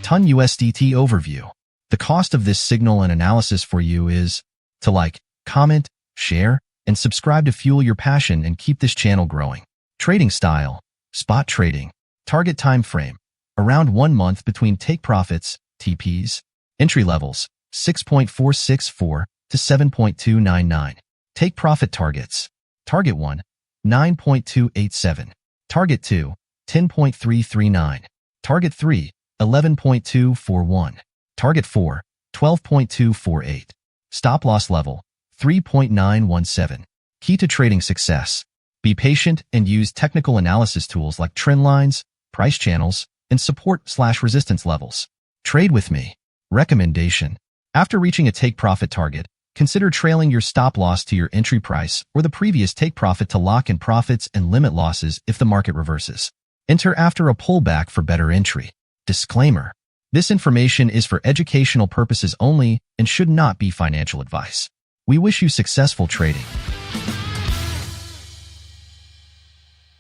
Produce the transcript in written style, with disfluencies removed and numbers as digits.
Ton-USDT Overview. The cost of this signal and analysis for you is to like, comment, share, and subscribe to fuel your passion and keep this channel growing. Trading style, spot trading. Target time frame, around 1 month between take profits, TPs. Entry levels, 6.464 to 7.299. Take profit targets. Target 1, 9.287. Target 2, 10.339. Target 3, 11.241. Target 4, 12.248. Stop loss level, 3.917. Key to trading success. Be patient and use technical analysis tools like trend lines, price channels, and support/resistance levels. Trade with me. Recommendation. After reaching a take profit target, consider trailing your stop loss to your entry price or the previous take profit to lock in profits and limit losses if the market reverses. Enter after a pullback for better entry. Disclaimer. This information is for educational purposes only and should not be financial advice. We wish you successful trading.